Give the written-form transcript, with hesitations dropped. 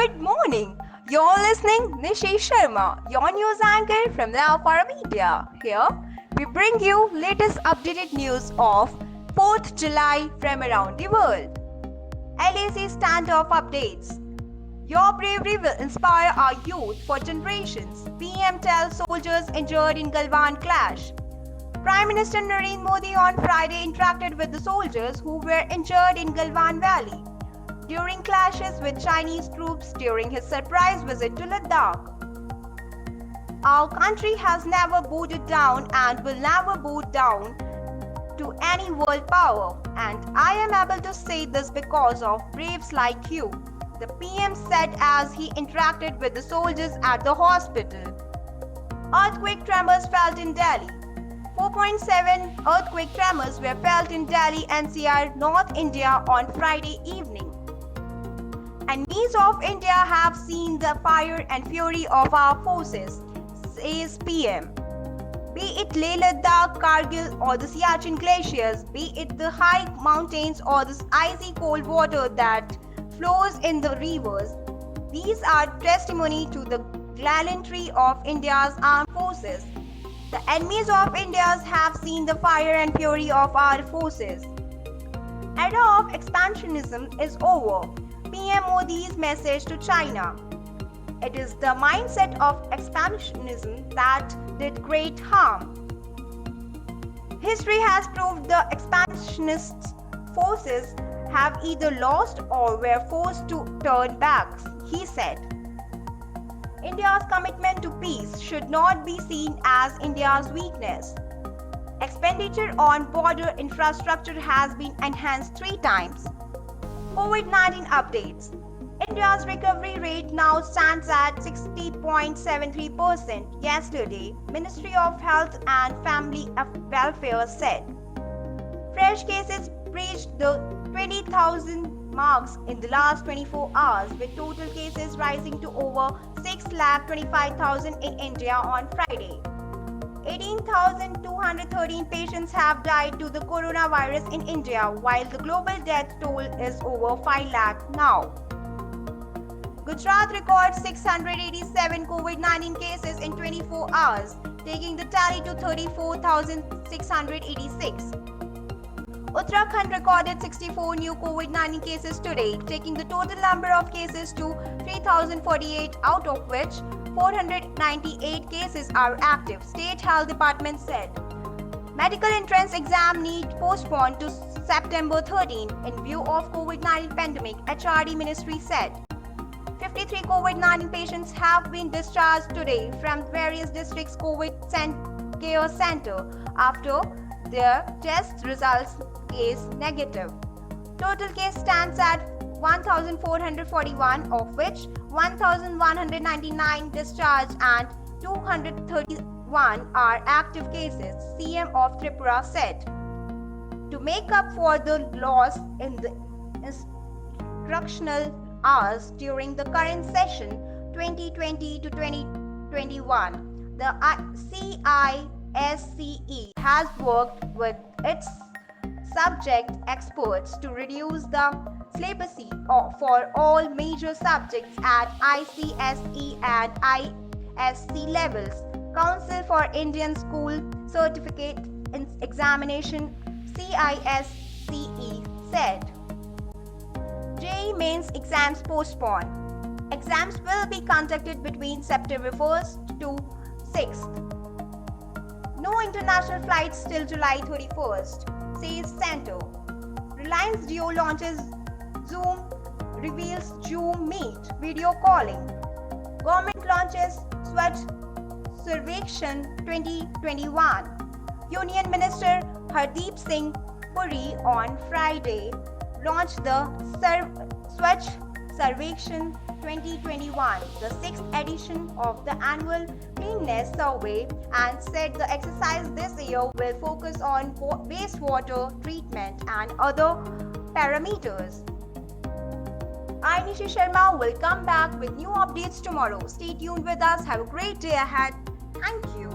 Good morning. You're listening Nishi Sharma, your news anchor from the Alpha Media. Here we bring you latest updated news of 4th July from around the world. LAC standoff updates. Your bravery will inspire our youth for generations. PM tells soldiers injured in Galwan clash. Prime Minister Narendra Modi on Friday interacted with the soldiers who were injured in Galwan Valley during clashes with Chinese troops during his surprise visit to Ladakh. Our country has never bowed down and will never bow down to any world power, and I am able to say this because of braves like you, the PM said as he interacted with the soldiers at the hospital. Earthquake tremors felt in Delhi. 4.7 earthquake tremors were felt in Delhi NCR, North India on Friday evening. Enemies of India have seen the fire and fury of our forces, says PM. Be it Leh Ladakh, Kargil or the Siachen glaciers, be it the high mountains or the icy cold water that flows in the rivers, these are testimony to the gallantry of India's armed forces. The enemies of India have seen the fire and fury of our forces. Era of expansionism is over. PM Modi's message to China. It is the mindset of expansionism that did great harm. History has proved the expansionist forces have either lost or were forced to turn back, he said. India's commitment to peace should not be seen as India's weakness. Expenditure on border infrastructure has been enhanced 3 times. COVID-19 updates. India's recovery rate now stands at 60.73% yesterday, Ministry of Health and Family Welfare said. Fresh cases breached the 20,000 marks in the last 24 hours, with total cases rising to over 6,25,000 in India on Friday. 18,213 patients have died to the coronavirus in India, while the global death toll is over 5 lakh now. Gujarat records 687 COVID-19 cases in 24 hours, taking the tally to 34,686. Uttarakhand recorded 64 new COVID-19 cases today, taking the total number of cases to 3,048, out of which 498 cases are active, State Health Department said. Medical entrance exam need postponed to September 13 in view of COVID-19 pandemic, HRD Ministry said. 53 COVID-19 patients have been discharged today from various districts COVID care center after their test results is negative. Total case stands at 1,441, of which 1,199 discharged and 231 are active cases, CM of Tripura said. To make up for the loss in the instructional hours during the current session 2020 to 2021, the CISCE has worked with its subject experts to reduce the syllabus for all major subjects at ICSE and ISC levels. Council for Indian School Certificate Examination CISCE said. JEE Mains exams postponed. Exams will be conducted between September 1st to 6th. No international flights till July 31st, says Center. Reliance Jio launches Zoom, reveals Zoom Meet video calling. Government launches Swachh Sarvekshan 2021. Union Minister Hardeep Singh Puri on Friday launched the Swachh Sarvekshan 2021, the 6th edition of the annual cleanliness survey, and said the exercise this year will focus on wastewater treatment and other parameters. I, Nishi Sharma, will come back with new updates tomorrow. Stay tuned with us. Have a great day ahead. Thank you.